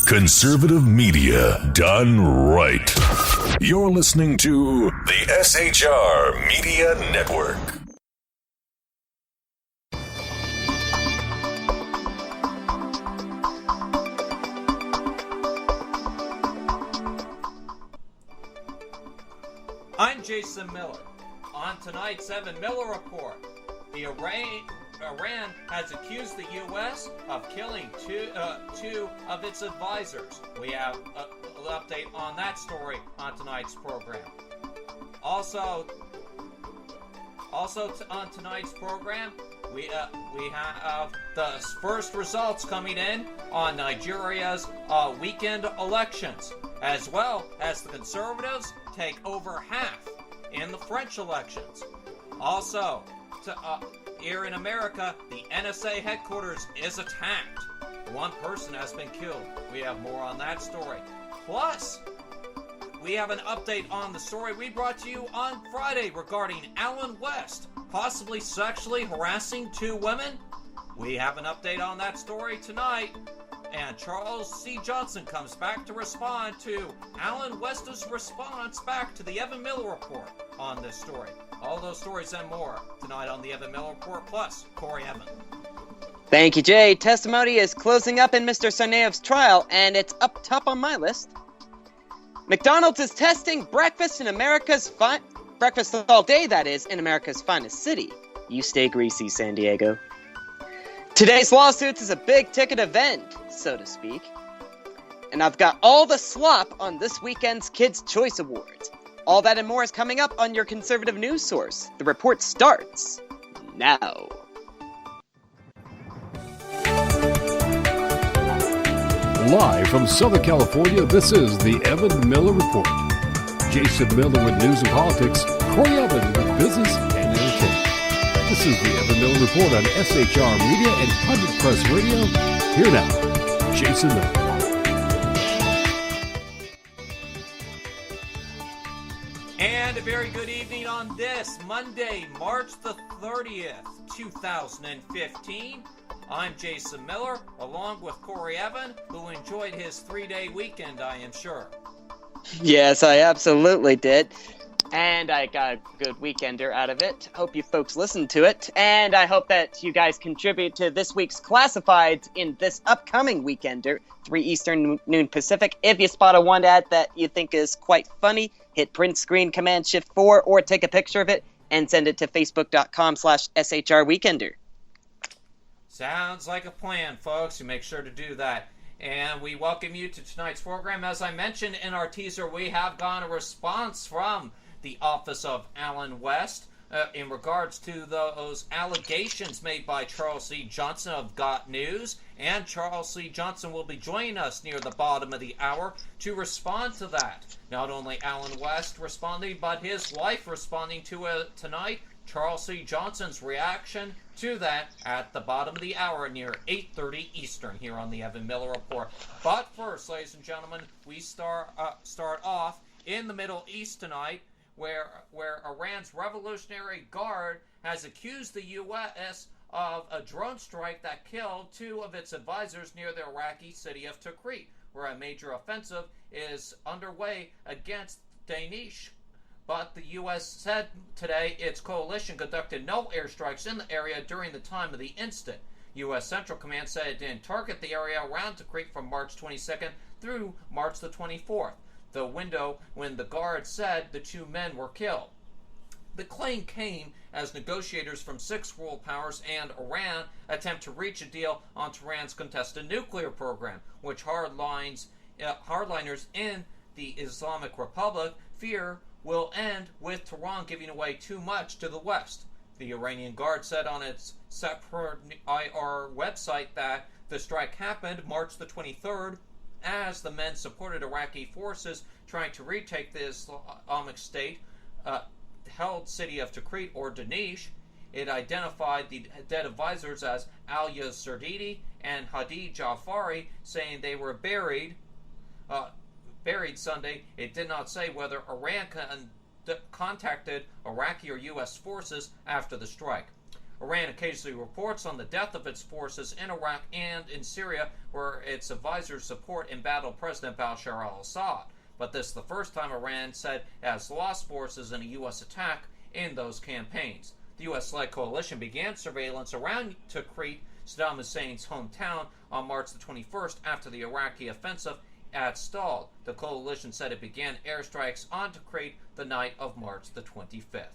Conservative media done right. You're listening to the SHR Media Network. I'm Jason Miller. On tonight's Evan Miller Report, the Iran has accused the U.S. of killing two of its advisors. We have an update on that story on tonight's program. Also on tonight's program, we have the first results coming in on Nigeria's weekend elections, as well as the Conservatives take over half in the French elections. Also, here in America, the NSA headquarters is attacked. One person has been killed. We have more on that story. Plus, we have an update on the story we brought to you on Friday regarding Alan West possibly sexually harassing two women. We have an update on that story tonight. And Charles C. Johnson comes back to respond to Alan West's response back to the Evan Miller Report on this story. All those stories and more tonight on the Evan Miller Report, plus Corey Evan. Thank you, Jay. Testimony is closing up in Mr. Sarnaev's trial, and it's up top on my list. McDonald's is testing breakfast in breakfast all day, that is, in America's finest city. You stay greasy, San Diego. Today's lawsuits is a big-ticket event, so to speak. And I've got all the slop on this weekend's Kids' Choice Awards. All that and more is coming up on your conservative news source. The report starts now. Live from Southern California, this is the Evan Miller Report. Jason Miller with news and politics, Corey Evan with business and entertainment. This is the Evan Miller Report on SHR Media and Public Press Radio. Here now, Jason Miller. And a very good evening on this Monday, March the 30th, 2015. I'm Jason Miller, along with Corey Evan, who enjoyed his 3-day weekend, I am sure. Yes, I absolutely did. And I got a good weekender out of it. Hope you folks listened to it. And I hope that you guys contribute to this week's classifieds in this upcoming weekender, 3 Eastern, noon Pacific. If you spot a one ad that you think is quite funny, hit print screen Command Shift 4 or take a picture of it and send it to facebook.com/SHRweekender. Sounds like a plan, folks. You make sure to do that. And we welcome you to tonight's program. As I mentioned in our teaser, we have gotten a response from the office of Alan West in regards to those allegations made by Charles C. Johnson of Got News. And Charles C. Johnson will be joining us near the bottom of the hour to respond to that. Not only Alan West responding, but his wife responding to it tonight. Charles C. Johnson's reaction to that at the bottom of the hour near 8:30 Eastern here on the Evan Miller Report. But first, ladies and gentlemen, we start off in the Middle East tonight, where Iran's Revolutionary Guard has accused the U.S. of a drone strike that killed 2 of its advisors near the Iraqi city of Tikrit, where a major offensive is underway against Daesh. But the U.S. said today its coalition conducted no airstrikes in the area during the time of the incident. U.S. Central Command said it didn't target the area around Tikrit from March 22nd through March the 24th, the window when the Guard said the 2 men were killed. The claim came as negotiators from 6 world powers and Iran attempt to reach a deal on Tehran's contested nuclear program, which hardliners in the Islamic Republic fear will end with Tehran giving away too much to the West. The Iranian Guard said on its separate IR website that the strike happened March the 23rd as the men supported Iraqi forces trying to retake the Islamic State held city of Tikrit or Daesh. It identified the dead advisors as Alia Zerdidi and Hadi Jafari, saying they were buried Sunday. It did not say whether Iran contacted Iraqi or U.S. forces after the strike. Iran occasionally reports on the death of its forces in Iraq and in Syria, where its advisors support embattled President Bashar al-Assad. But this is the first time Iran said it has lost forces in a U.S. attack in those campaigns. The U.S.-led coalition began surveillance around Tikrit, Saddam Hussein's hometown, on March the 21st after the Iraqi offensive had stalled. The coalition said it began airstrikes on Tikrit the night of March the 25th.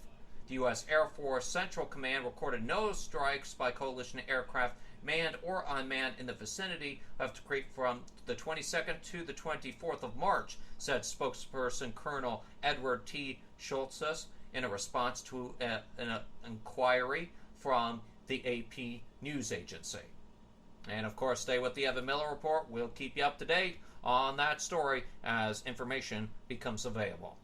The U.S. Air Force Central Command recorded no strikes by coalition aircraft, manned or unmanned, in the vicinity of Tikrit from the 22nd to the 24th of March, said spokesperson Colonel Edward T. Schultz in a response to an inquiry from the AP news agency. And of course, stay with the Evan Miller Report. We'll keep you up to date on that story as information becomes available.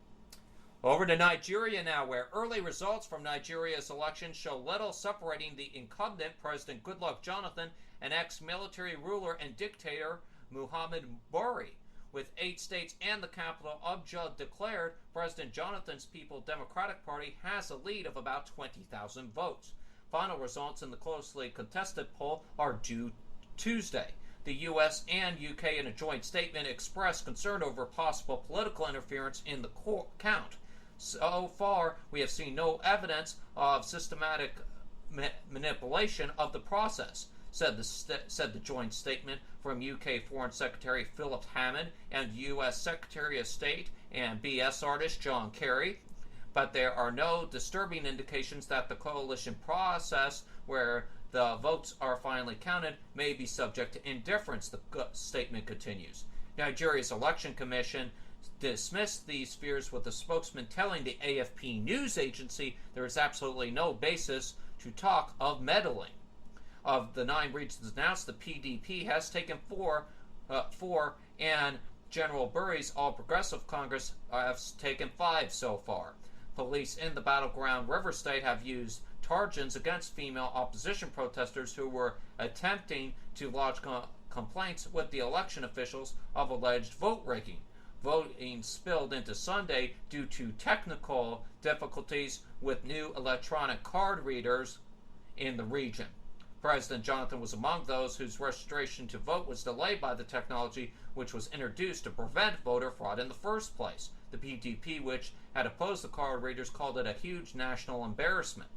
Over to Nigeria now, where early results from Nigeria's election show little separating the incumbent President Goodluck Jonathan and ex-military ruler and dictator Muhammad Buhari. With 8 states and the capital Abuja declared, President Jonathan's People Democratic Party has a lead of about 20,000 votes. Final results in the closely contested poll are due Tuesday. The U.S. and U.K. in a joint statement expressed concern over possible political interference in the count. So far, we have seen no evidence of systematic manipulation of the process, said the joint statement from UK Foreign Secretary Philip Hammond and US Secretary of State and BS artist John Kerry. But there are no disturbing indications that the coalition process, where the votes are finally counted, may be subject to indifference, the statement continues. Nigeria's Election Commission dismissed these fears, with a spokesman telling the AFP news agency there is absolutely no basis to talk of meddling. Of the 9 regions announced, the PDP has taken 4, and General Buhari's All Progressive Congress has taken 5 so far. Police in the battleground River State have used targets against female opposition protesters who were attempting to lodge complaints with the election officials of alleged vote rigging. Voting spilled into Sunday due to technical difficulties with new electronic card readers in the region. President Jonathan was among those whose registration to vote was delayed by the technology, which was introduced to prevent voter fraud in the first place. The PDP, which had opposed the card readers, called it a huge national embarrassment.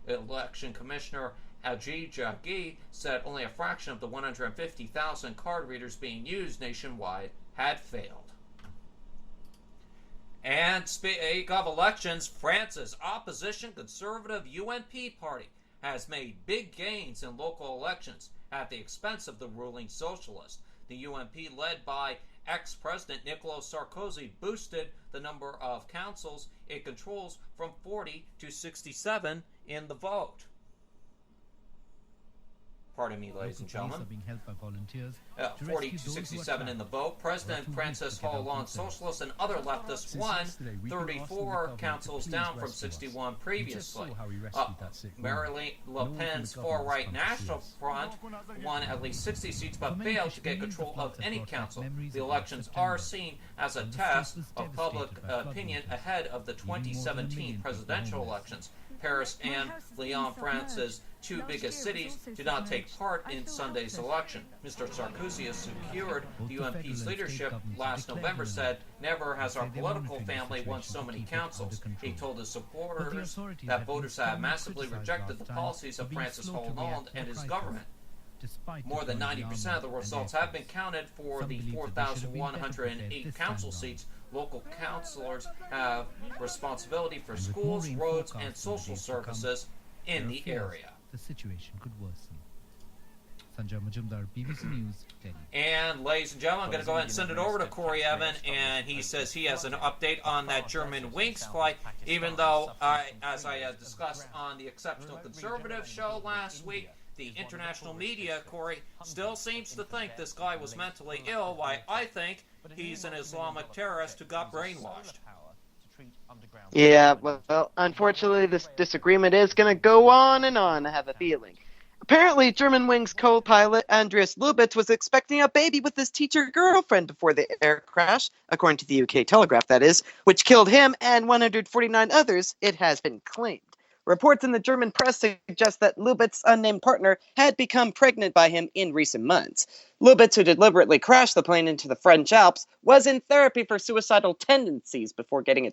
Election Commissioner Ajay Jaggi said only a fraction of the 150,000 card readers being used nationwide had failed. And speak of elections, France's opposition conservative UMP party has made big gains in local elections at the expense of the ruling socialist. The UMP, led by ex-President Nicolas Sarkozy, boosted the number of councils it controls from 40 to 67 in the vote. Pardon me, ladies and gentlemen. 40 to 67 in the vote. President Francis Hollande, socialists and other leftists, won 34 councils, down from 61 previously. Marine Le Pen's far-right National Front won at least 60 seats, but failed to get control of any council. The elections are seen as a test of public opinion ahead of the 2017 presidential elections. Paris and Lyon, France's 2 biggest cities, did not take part in Sunday's election. Mr. Sarkozy has secured the UMP's leadership last November, said, "Never has our political family won so many councils." He told his supporters that voters have massively rejected the policies of Francis Hollande and his government. More than 90% of the results have been counted for the 4,108 council seats. Local councillors have responsibility for schools, roads, and social services in the area. The situation could worsen. Sanjay Majumdar, BBC News, Delhi. And ladies and gentlemen, I'm going to go ahead and send it over to Corey Evan, and he says he has an update on that German Wings flight, even though, as I discussed on the Exceptional Conservative show last week, the international media, Corey, still seems to think this guy was mentally ill, while I think he's an Islamic terrorist who got brainwashed. Yeah, well, unfortunately, this disagreement is going to go on and on, I have a feeling. Apparently, Germanwings co-pilot Andreas Lubitz was expecting a baby with his teacher girlfriend before the air crash, according to the UK Telegraph, that is, which killed him and 149 others, it has been claimed. Reports in the German press suggest that Lubitz's unnamed partner had become pregnant by him in recent months. Lubitz, who deliberately crashed the plane into the French Alps, was in therapy for suicidal tendencies before getting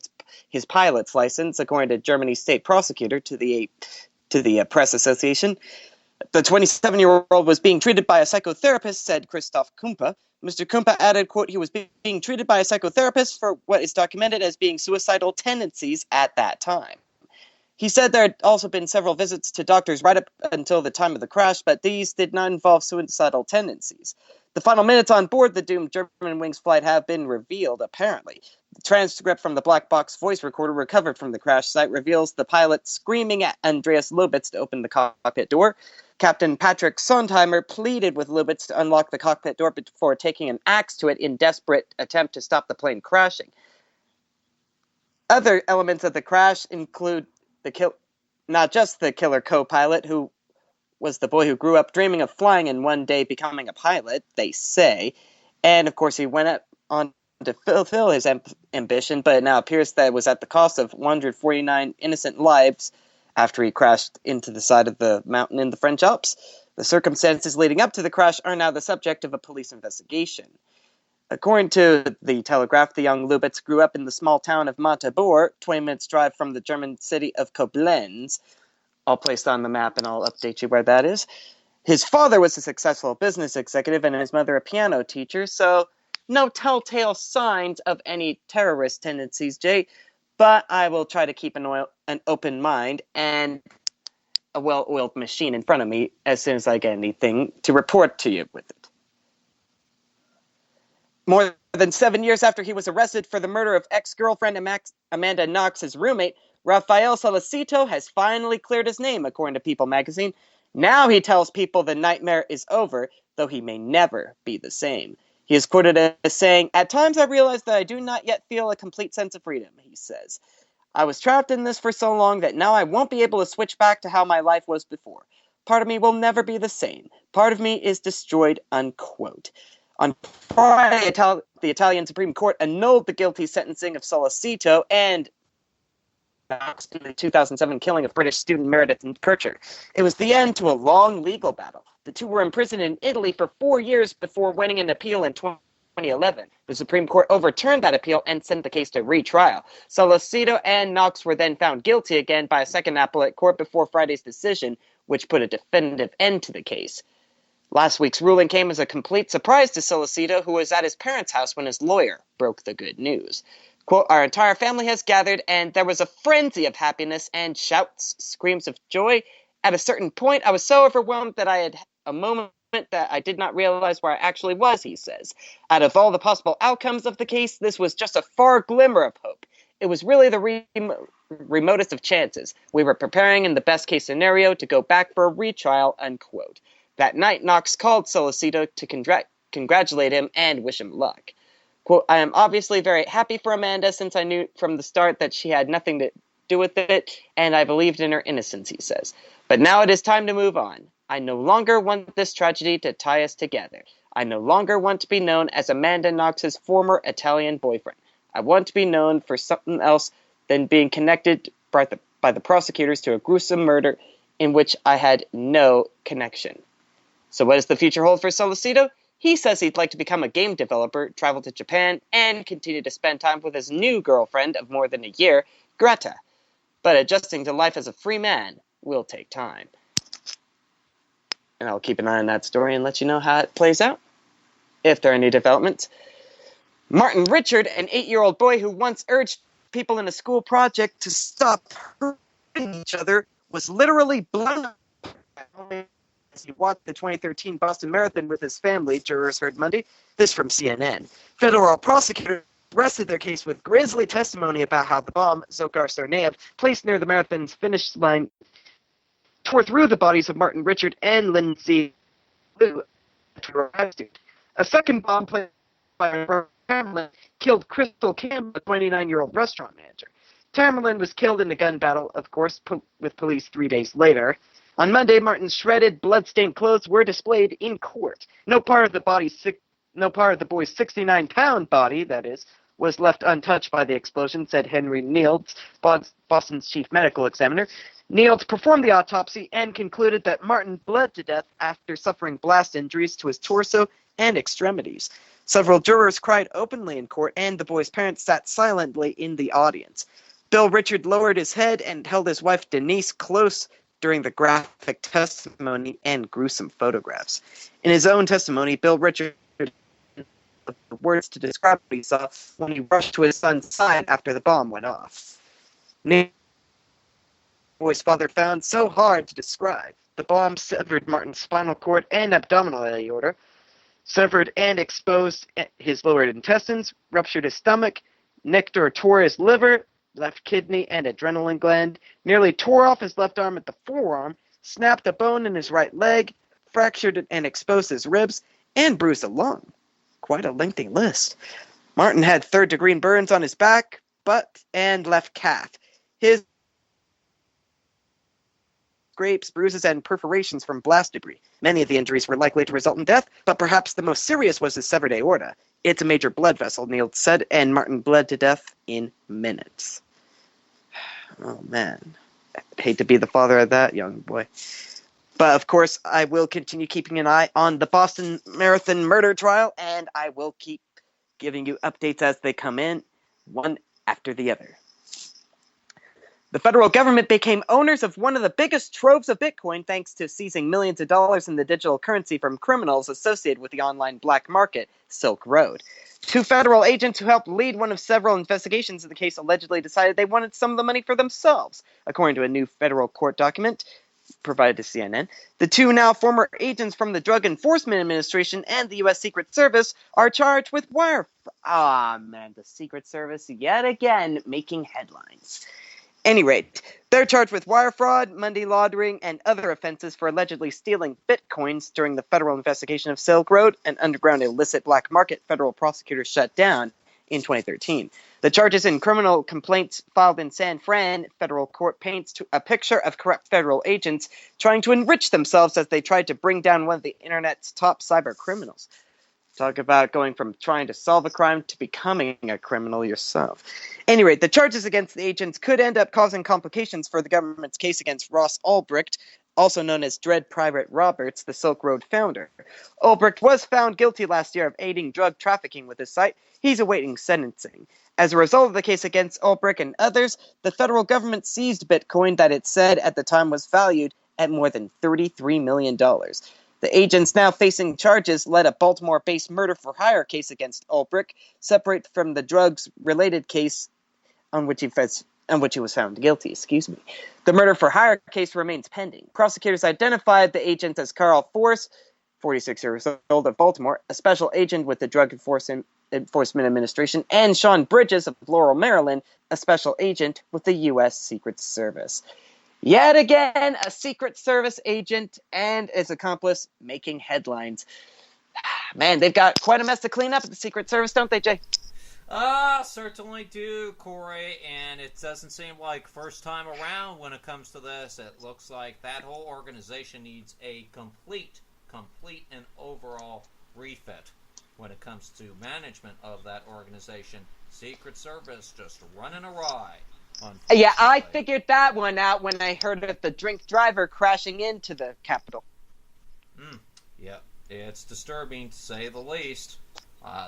his pilot's license, according to Germany's state prosecutor to the Press Association. The 27-year-old was being treated by a psychotherapist, said Christoph Kumpe. Mr. Kumpe added, quote, he was being treated by a psychotherapist for what is documented as being suicidal tendencies at that time. He said there had also been several visits to doctors right up until the time of the crash, but these did not involve suicidal tendencies. The final minutes on board the doomed Germanwings flight have been revealed, apparently. The transcript from the black box voice recorder recovered from the crash site reveals the pilot screaming at Andreas Lubitz to open the cockpit door. Captain Patrick Sondheimer pleaded with Lubitz to unlock the cockpit door before taking an axe to it in desperate attempt to stop the plane crashing. Other elements of the crash include not just the killer co-pilot, who was the boy who grew up dreaming of flying and one day becoming a pilot, they say. And, of course, he went on to fulfill his ambition, but it now appears that it was at the cost of 149 innocent lives after he crashed into the side of the mountain in the French Alps. The circumstances leading up to the crash are now the subject of a police investigation. According to the Telegraph, the young Lubitz grew up in the small town of Magdeburg, 20 minutes drive from the German city of Koblenz. I'll place it on the map and I'll update you where that is. His father was a successful business executive and his mother a piano teacher, so no telltale signs of any terrorist tendencies, Jay, but I will try to keep an open mind and a well-oiled machine in front of me as soon as I get anything to report to you with it. More than 7 years after he was arrested for the murder of ex-girlfriend Amanda Knox's roommate, Rafael Solicito has finally cleared his name, according to People magazine. Now he tells people the nightmare is over, though he may never be the same. He is quoted as saying, "At times I realize that I do not yet feel a complete sense of freedom," he says. "I was trapped in this for so long that now I won't be able to switch back to how my life was before. Part of me will never be the same. Part of me is destroyed," unquote. On Friday, the Italian Supreme Court annulled the guilty sentencing of Solicito and the 2007 killing of British student Meredith Kircher. It was the end to a long legal battle. The two were imprisoned in Italy for 4 years before winning an appeal in 2011. The Supreme Court overturned that appeal and sent the case to retrial. Solicito and Knox were then found guilty again by a second appellate court before Friday's decision, which put a definitive end to the case. Last week's ruling came as a complete surprise to Solicito, who was at his parents' house when his lawyer broke the good news. Quote, "Our entire family has gathered, and there was a frenzy of happiness and shouts, screams of joy. At a certain point, I was so overwhelmed that I had a moment that I did not realize where I actually was," he says. "Out of all the possible outcomes of the case, this was just a far glimmer of hope. It was really the remotest of chances. We were preparing in the best-case scenario to go back for a retrial," unquote. That night, Knox called Solicito to congratulate him and wish him luck. Quote, "I am obviously very happy for Amanda since I knew from the start that she had nothing to do with it, and I believed in her innocence," he says. "But now it is time to move on. I no longer want this tragedy to tie us together. I no longer want to be known as Amanda Knox's former Italian boyfriend. I want to be known for something else than being connected by the prosecutors to a gruesome murder in which I had no connection." So what does the future hold for Solicito? He says he'd like to become a game developer, travel to Japan, and continue to spend time with his new girlfriend of more than a year, Greta. But adjusting to life as a free man will take time. And I'll keep an eye on that story and let you know how it plays out, if there are any developments. Martin Richard, an 8-year-old boy who once urged people in a school project to stop hurting each other, was literally blown up as he watched the 2013 Boston Marathon with his family, jurors heard Monday. This from CNN. Federal prosecutors rested their case with grisly testimony about how the bomb, Dzhokhar Tsarnaev, placed near the marathon's finish line, tore through the bodies of Martin Richard and Lindsay Liu. A second bomb placed by Tamerlan killed Crystal Campbell, a 29-year-old restaurant manager. Tamerlan was killed in a gun battle, of course, with police 3 days later. On Monday, Martin's shredded, blood-stained clothes were displayed in court. No part of the boy's 69-pound body, that is, was left untouched by the explosion, said Henry Nields, Boston's chief medical examiner. Niels performed the autopsy and concluded that Martin bled to death after suffering blast injuries to his torso and extremities. Several jurors cried openly in court, and the boy's parents sat silently in the audience. Bill Richard lowered his head and held his wife Denise close during the graphic testimony and gruesome photographs. In his own testimony, Bill Richard used the words to describe what he saw when he rushed to his son's side after the bomb went off. The boy's father found so hard to describe. The bomb severed Martin's spinal cord and abdominal aorta, severed and exposed his lower intestines, ruptured his stomach, nicked or tore his liver, left kidney and adrenaline gland, nearly tore off his left arm at the forearm, snapped a bone in his right leg, fractured and exposed his ribs, and bruised a lung. Quite a lengthy list. Martin had third-degree burns on his back, butt, and left calf. His scrapes, bruises, and perforations from blast debris. Many of the injuries were likely to result in death, but perhaps the most serious was his severed aorta. It's a major blood vessel, Niels said, and Martin bled to death in minutes. Oh, man. I'd hate to be the father of that young boy. But, of course, I will continue keeping an eye on the Boston Marathon murder trial, and I will keep giving you updates as they come in, one after the other. The federal government became owners of one of the biggest troves of Bitcoin thanks to seizing millions of dollars in the digital currency from criminals associated with the online black market, Silk Road. Two federal agents who helped lead one of several investigations in the case allegedly decided they wanted some of the money for themselves, according to a new federal court document provided to CNN. The two now former agents from the Drug Enforcement Administration and the U.S. Secret Service are charged with wire... the Secret Service yet again making headlines. Any rate, they're charged with wire fraud, money laundering, and other offenses for allegedly stealing bitcoins during the federal investigation of Silk Road, an underground illicit black market federal prosecutors shut down in 2013. The charges in criminal complaints filed in San Fran federal court paints a picture of corrupt federal agents trying to enrich themselves as they tried to bring down one of the internet's top cyber criminals. Talk about going from trying to solve a crime to becoming a criminal yourself. Any rate, the charges against the agents could end up causing complications for the government's case against Ross Ulbricht, also known as Dread Pirate Roberts, the Silk Road founder. Ulbricht was found guilty last year of aiding drug trafficking with his site. He's awaiting sentencing. As a result of the case against Ulbricht and others, the federal government seized Bitcoin that it said at the time was valued at more than $33 million. The agents now facing charges led a Baltimore-based murder-for-hire case against Ulbricht, separate from the drugs-related case on which he was found guilty. The murder-for-hire case remains pending. Prosecutors identified the agents as Carl Force, 46 years old, of Baltimore, a special agent with the Drug Enforcement Administration, and Sean Bridges of Laurel, Maryland, a special agent with the U.S. Secret Service. Yet again, a Secret Service agent and his accomplice making headlines. Man, they've got quite a mess to clean up at the Secret Service, don't they, Jay? Certainly do, Corey, and it doesn't seem like first time around when it comes to this. It looks like that whole organization needs a complete and overall refit when it comes to management of that organization. Secret Service just running awry. Yeah, I figured that one out when I heard of the drink driver crashing into the Capitol. Yeah, it's disturbing to say the least.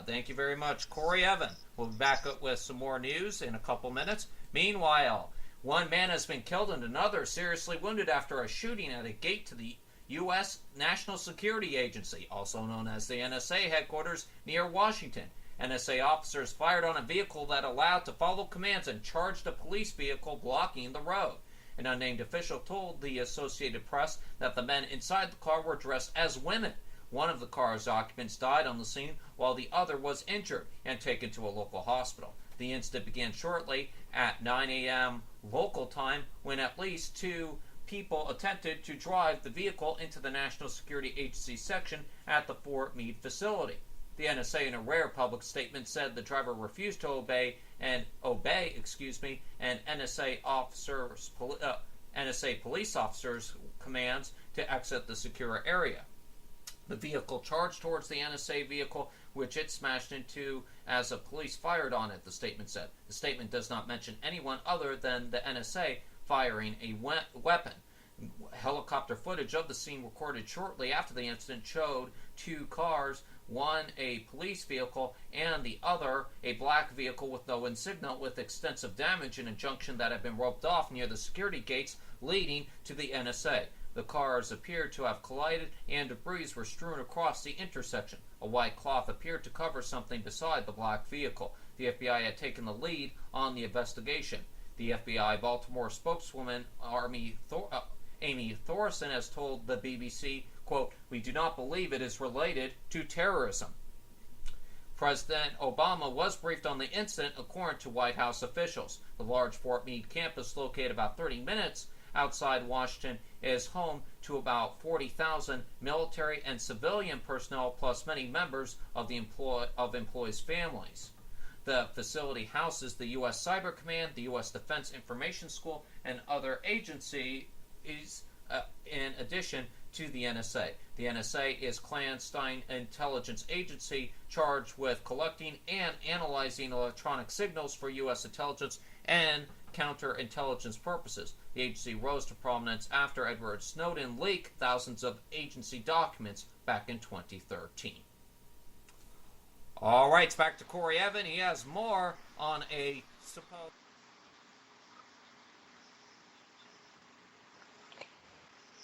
Thank you very much, Corey Evan. We'll be back up with some more news in a couple minutes. Meanwhile, one man has been killed and another seriously wounded after a shooting at a gate to the U.S. National Security Agency, also known as the NSA headquarters near Washington. NSA officers fired on a vehicle that allowed to follow commands and charged a police vehicle blocking the road. An unnamed official told the Associated Press that the men inside the car were dressed as women. One of the car's occupants died on the scene while the other was injured and taken to a local hospital. The incident began shortly at 9 a.m. local time when at least two people attempted to drive the vehicle into the National Security Agency section at the Fort Meade facility. The NSA, in a rare public statement, said the driver refused to obey NSA police officers' commands to exit the secure area. The vehicle charged towards the NSA vehicle, which it smashed into as the police fired on it, the statement said. The statement does not mention anyone other than the NSA firing a weapon. Helicopter footage of the scene recorded shortly after the incident showed two cars, one a police vehicle and the other a black vehicle with no insignia, with extensive damage in a junction that had been roped off near the security gates leading to the NSA. The cars appeared to have collided and debris were strewn across the intersection. A white cloth appeared to cover something beside the black vehicle. The FBI had taken the lead on the investigation. The FBI Baltimore spokeswoman Amy Thorson has told the BBC, quote, "We do not believe it is related to terrorism." President Obama was briefed on the incident according to White House officials. The large Fort Meade campus, located about 30 minutes outside Washington, is home to about 40,000 military and civilian personnel, plus many members of the employees' families. The facility houses the U.S. Cyber Command, the U.S. Defense Information School, and other agencies in addition to the NSA. The NSA is a clandestine intelligence agency charged with collecting and analyzing electronic signals for U.S. intelligence and counterintelligence purposes. The agency rose to prominence after Edward Snowden leaked thousands of agency documents back in 2013. All right, it's back to Corey Evan. He has more on a supposed...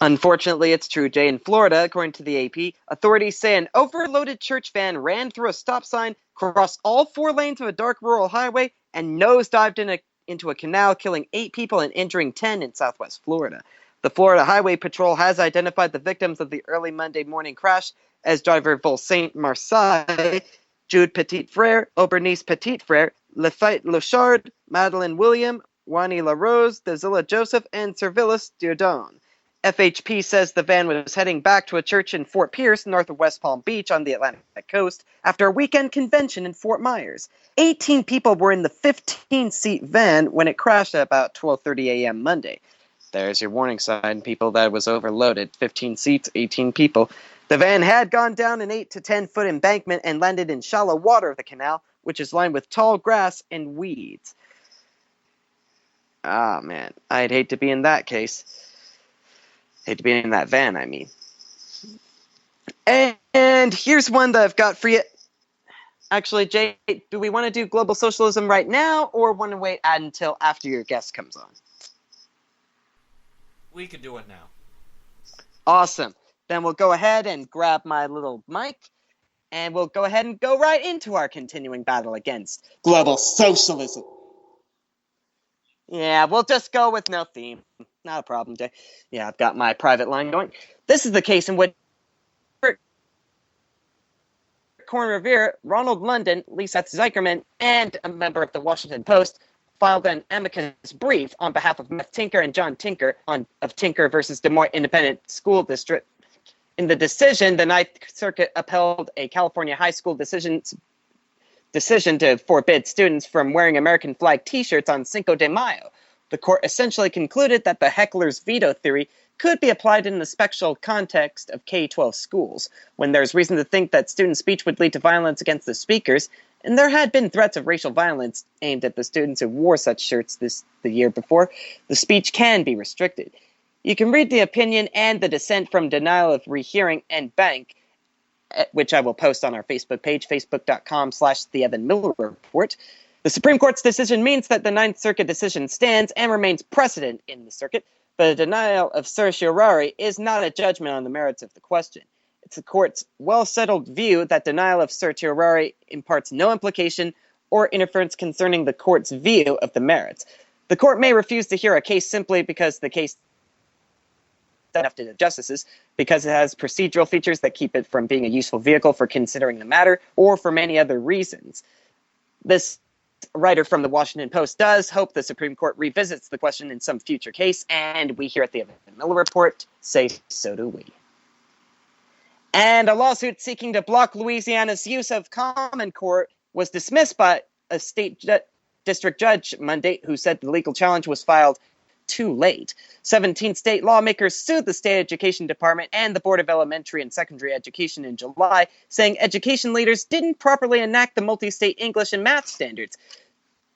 Unfortunately, it's true, Jay. In Florida, according to the AP, authorities say an overloaded church van ran through a stop sign, crossed all 4 lanes of a dark rural highway, and nosedived into a canal, killing 8 people and injuring 10 in southwest Florida. The Florida Highway Patrol has identified the victims of the early Monday morning crash as driver Volsaint Marseille, Jude Petit-Frere, Aubernice Petit-Frere, Lafayette Lochard, Madeleine William, Wani LaRose, Dazilla Joseph, and Servilis Diodone. FHP says the van was heading back to a church in Fort Pierce, north of West Palm Beach on the Atlantic coast, after a weekend convention in Fort Myers. 18 people were in the 15-seat van when it crashed at about 12:30 a.m. Monday. There's your warning sign, people, that it was overloaded. 15 seats, 18 people. The van had gone down an 8 to 10-foot embankment and landed in shallow water of the canal, which is lined with tall grass and weeds. Ah, man, I'd hate to be in that case. Hate to be in that van, I mean. And here's one that I've got for you. Actually, Jay, do we want to do global socialism right now, or want to wait until after your guest comes on? We could do it now. Awesome. Then we'll go ahead and grab my little mic, and we'll go ahead and go right into our continuing battle against global socialism. Yeah, we'll just go with no theme. Not a problem, Jay. Yeah, I've got my private line going. This is the case in which Corn Revere, Ronald London, Lisa Zeikerman, and a member of the Washington Post filed an amicus brief on behalf of Meth Tinker and John Tinker of Tinker versus Des Moines Independent School District. In the decision, the Ninth Circuit upheld a California high school decision to forbid students from wearing American flag T-shirts on Cinco de Mayo. The court essentially concluded that the heckler's veto theory could be applied in the special context of K-12 schools, when there's reason to think that student speech would lead to violence against the speakers, and there had been threats of racial violence aimed at the students who wore such shirts the year before. The speech can be restricted. You can read the opinion and the dissent from Denial of Rehearing and Bank, which I will post on our Facebook page, facebook.com/The Evan Miller Report. The Supreme Court's decision means that the Ninth Circuit decision stands and remains precedent in the circuit, but a denial of certiorari is not a judgment on the merits of the question. It's the court's well-settled view that denial of certiorari imparts no implication or interference concerning the court's view of the merits. The court may refuse to hear a case simply because the case enough to the justices, because it has procedural features that keep it from being a useful vehicle for considering the matter, or for many other reasons. This writer from the Washington Post does hope the Supreme Court revisits the question in some future case, and we here at the Evan Miller Report say so do we. And a lawsuit seeking to block Louisiana's use of Common Core was dismissed by a state district judge Monday, who said the legal challenge was filed too late. 17 state lawmakers sued the State Education Department and the Board of Elementary and Secondary Education in July, saying education leaders didn't properly enact the multi-state English and math standards.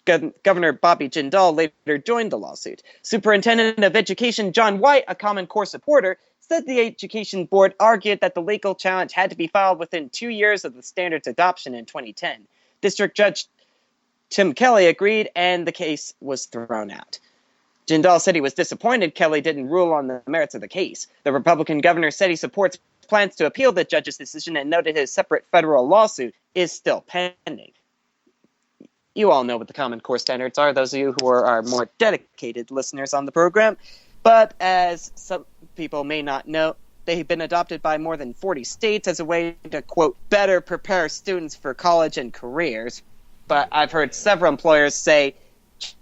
Governor Bobby Jindal later joined the lawsuit. Superintendent of Education John White, a Common Core supporter, said the Education Board argued that the legal challenge had to be filed within 2 years of the standard's adoption in 2010. District Judge Tim Kelly agreed, and the case was thrown out. Jindal said he was disappointed Kelly didn't rule on the merits of the case. The Republican governor said he supports plans to appeal the judge's decision and noted his separate federal lawsuit is still pending. You all know what the Common Core standards are, those of you who are our more dedicated listeners on the program. But as some people may not know, they've been adopted by more than 40 states as a way to, quote, better prepare students for college and careers. But I've heard several employers say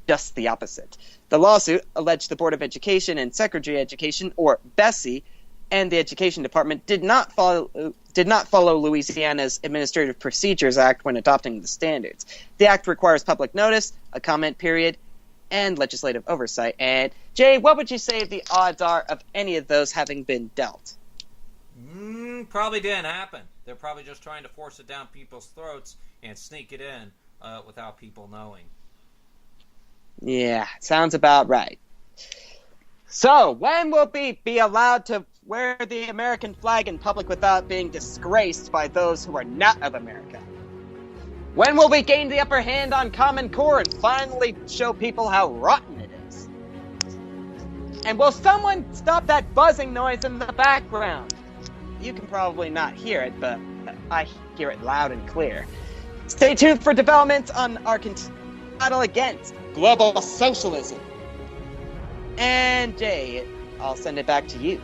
just the opposite. The lawsuit alleged the Board of Education and Secretary of Education, or BESI, and the Education Department did not follow Louisiana's Administrative Procedures Act when adopting the standards. The act requires public notice, a comment period, and legislative oversight. And Jay, what would you say the odds are of any of those having been dealt? Probably didn't happen. They're probably just trying to force it down people's throats and sneak it in without people knowing. Yeah, sounds about right. So, when will we be allowed to wear the American flag in public without being disgraced by those who are not of America? When will we gain the upper hand on Common Core and finally show people how rotten it is? And will someone stop that buzzing noise in the background? You can probably not hear it, but I hear it loud and clear. Stay tuned for developments on our battle against global socialism. And Jay, I'll send it back to you.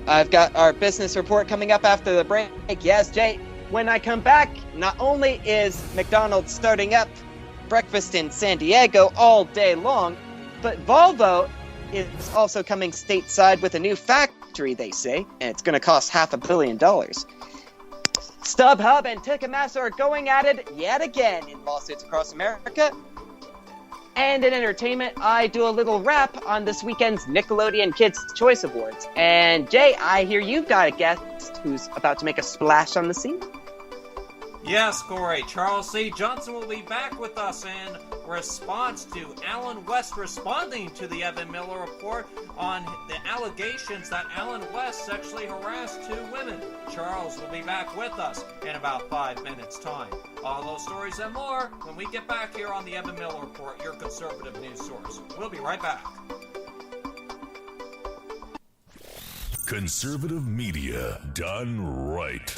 I've got our business report coming up after the break. Yes, Jay, when I come back, not only is McDonald's starting up breakfast in San Diego all day long, but Volvo is also coming stateside with a new factory, they say, and it's going to cost $500 million. StubHub and Ticketmaster are going at it yet again in lawsuits across America. And in entertainment, I do a little wrap on this weekend's Nickelodeon Kids' Choice Awards. And Jay, I hear you've got a guest who's about to make a splash on the scene. Yes, Corey. Charles C. Johnson will be back with us in response to Alan West responding to the Evan Miller report on the allegations that Alan West sexually harassed 2 women. Charles will be back with us in about 5 minutes' time. All those stories and more when we get back here on the Evan Miller Report, your conservative news source. We'll be right back. Conservative media done right.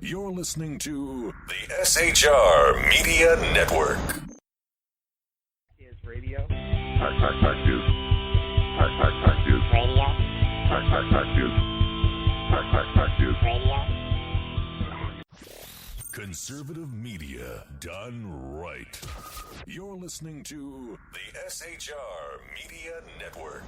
You're listening to the SHR Media Network. Is radio. News. News. Radio. News. Radio. Conservative media done right. You're listening to the SHR Media Network.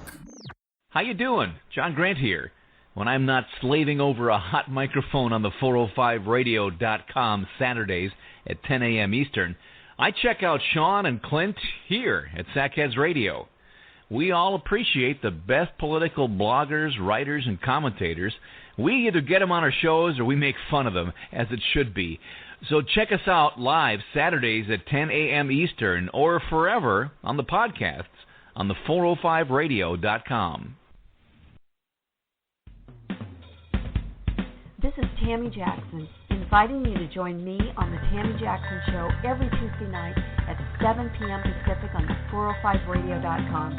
How you doing? John Grant here. When I'm not slaving over a hot microphone on the 405radio.com Saturdays at 10 a.m. Eastern, I check out Sean and Clint here at Sackheads Radio. We all appreciate the best political bloggers, writers, and commentators. We either get them on our shows or we make fun of them, as it should be. So check us out live Saturdays at 10 a.m. Eastern or forever on the podcasts on the 405radio.com. This is Tammy Jackson, inviting you to join me on the Tammy Jackson Show every Tuesday night at 7 p.m. Pacific on the 405radio.com.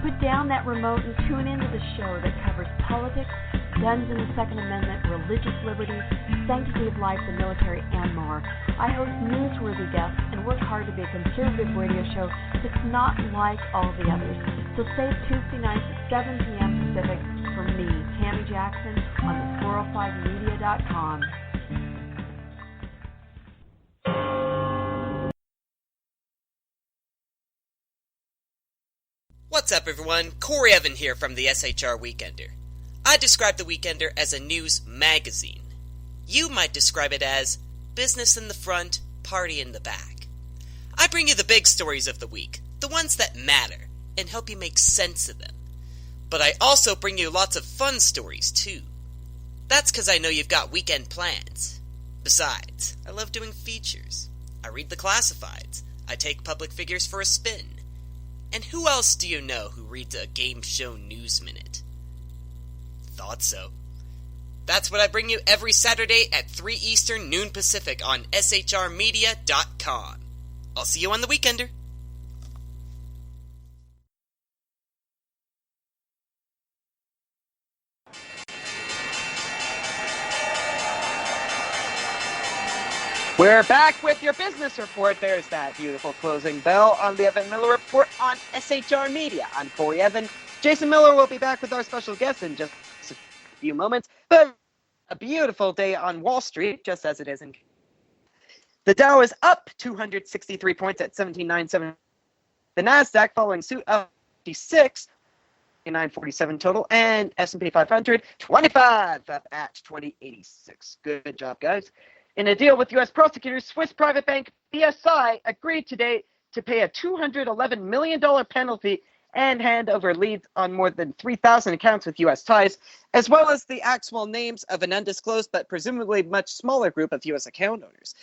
Put down that remote and tune into the show that covers politics, guns and the Second Amendment, religious liberties, sanctity of life, the military, and more. I host newsworthy guests and work hard to be a conservative radio show that's not like all the others. So save Tuesday nights at 7 p.m. Pacific for me, Tammy Jackson, on the 405media.com. What's up, everyone? Corey Evan here from the SHR Weekender. I describe the Weekender as a news magazine. You might describe it as business in the front, party in the back. I bring you the big stories of the week, the ones that matter, and help you make sense of them. But I also bring you lots of fun stories, too. That's because I know you've got weekend plans. Besides, I love doing features. I read the classifieds. I take public figures for a spin. And who else do you know who reads a game show news minute? Thought so. That's what I bring you every Saturday at 3 Eastern, noon Pacific on shrmedia.com. I'll see you on the Weekender. We're back with your business report. There's that beautiful closing bell on the Evan Miller Report on SHR Media. I'm Corey Evan. Jason Miller will be back with our special guest in just a few moments. But a beautiful day on Wall Street, just as it is in. The Dow is up 263 points at 17,970. The Nasdaq following suit up 56, 947 total, and S&P 500 25 up at 2086. Good job, guys. In a deal with U.S. prosecutors, Swiss private bank BSI agreed today to pay a $211 million penalty and hand over leads on more than 3,000 accounts with U.S. ties, as well as the actual names of an undisclosed but presumably much smaller group of U.S. account owners.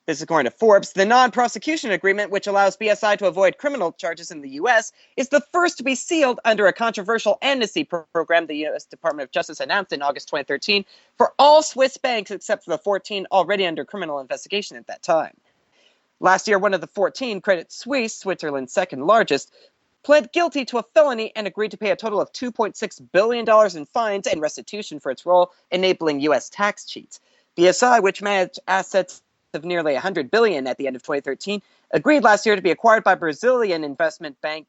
This is according to Forbes. The non-prosecution agreement, which allows BSI to avoid criminal charges in the U.S., is the first to be sealed under a controversial amnesty program the U.S. Department of Justice announced in August 2013 for all Swiss banks except for the 14 already under criminal investigation at that time. Last year, one of the 14, Credit Suisse, Switzerland's second largest, pled guilty to a felony and agreed to pay a total of $2.6 billion in fines and restitution for its role enabling U.S. tax cheats. BSI, which managed assets of nearly $100 billion at the end of 2013, agreed last year to be acquired by Brazilian investment bank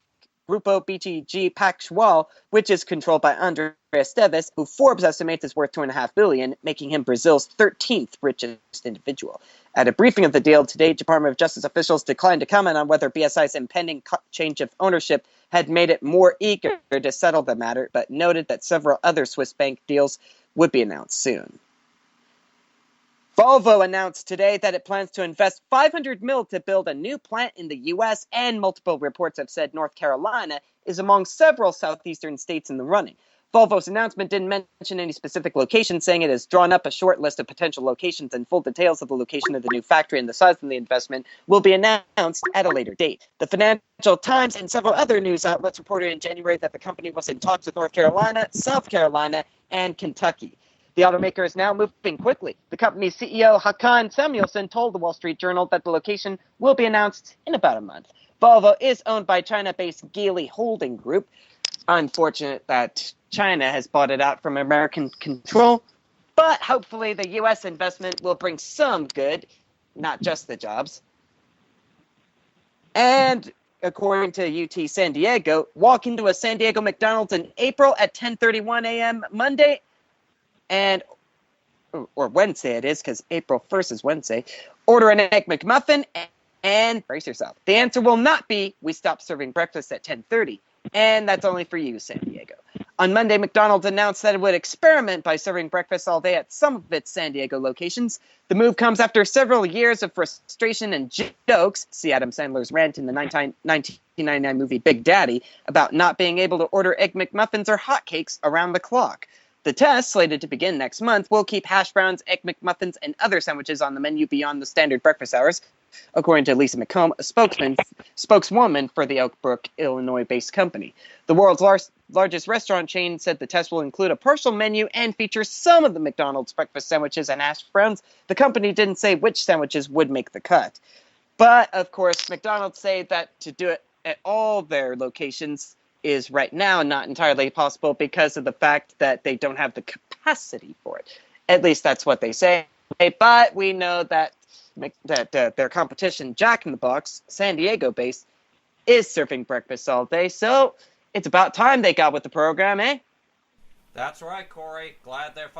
Grupo BTG Pactual, which is controlled by André Esteves, who Forbes estimates is worth $2.5 billion, making him Brazil's 13th richest individual. At a briefing of the deal today, Department of Justice officials declined to comment on whether BSI's impending change of ownership had made it more eager to settle the matter, but noted that several other Swiss bank deals would be announced soon. Volvo announced today that it plans to invest $500 million to build a new plant in the U.S., and multiple reports have said North Carolina is among several southeastern states in the running. Volvo's announcement didn't mention any specific location, saying it has drawn up a short list of potential locations, and full details of the location of the new factory and the size of the investment will be announced at a later date. The Financial Times and several other news outlets reported in January that the company was in talks with North Carolina, South Carolina, and Kentucky. The automaker is now moving quickly. The company's CEO, Hakan Samuelson, told the Wall Street Journal that the location will be announced in about a month. Volvo is owned by China-based Geely Holding Group. Unfortunate that China has bought it out from American control, but hopefully the U.S. investment will bring some good, not just the jobs. And according to UT San Diego, walk into a San Diego McDonald's in April at 10:31 a.m. Monday, or Wednesday it is, because April 1st is Wednesday, order an Egg McMuffin and brace yourself. The answer will not be, we stopped serving breakfast at 10:30, and that's only for you, San Diego. On Monday, McDonald's announced that it would experiment by serving breakfast all day at some of its San Diego locations. The move comes after several years of frustration and jokes, see Adam Sandler's rant in the 1999 movie Big Daddy, about not being able to order Egg McMuffins or hotcakes around the clock. The test, slated to begin next month, will keep hash browns, Egg McMuffins, and other sandwiches on the menu beyond the standard breakfast hours, according to Lisa McComb, a spokeswoman for the Oak Brook, Illinois-based company. The world's largest restaurant chain said the test will include a partial menu and feature some of the McDonald's breakfast sandwiches and hash browns. The company didn't say which sandwiches would make the cut. But, of course, McDonald's say that to do it at all their locations is right now not entirely possible because of the fact that they don't have the capacity for it. At least that's what they say. But we know that their competition, Jack in the Box, San Diego-based, is serving breakfast all day. So it's about time they got with the program, eh? That's right, Corey. Glad they're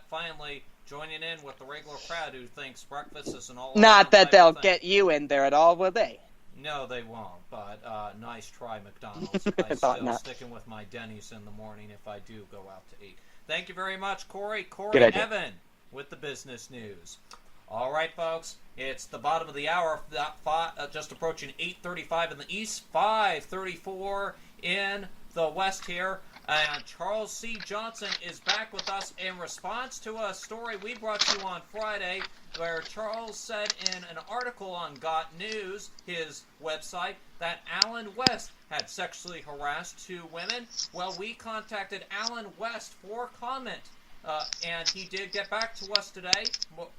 finally joining in with the regular crowd who thinks breakfast is an all. Not that they'll get you in there at all, will they? No, they won't, but nice try, McDonald's. I'm still sticking with my Denny's in the morning if I do go out to eat. Thank you very much, Corey. Corey Evan with the business news. All right, folks, it's the bottom of the hour, just approaching 8:35 in the east, 5:34 in the west here. And Charles C. Johnson is back with us in response to a story we brought you on Friday where Charles said in an article on Got News, his website, that Alan West had sexually harassed 2 women. Well, we contacted Alan West for comment, and he did get back to us today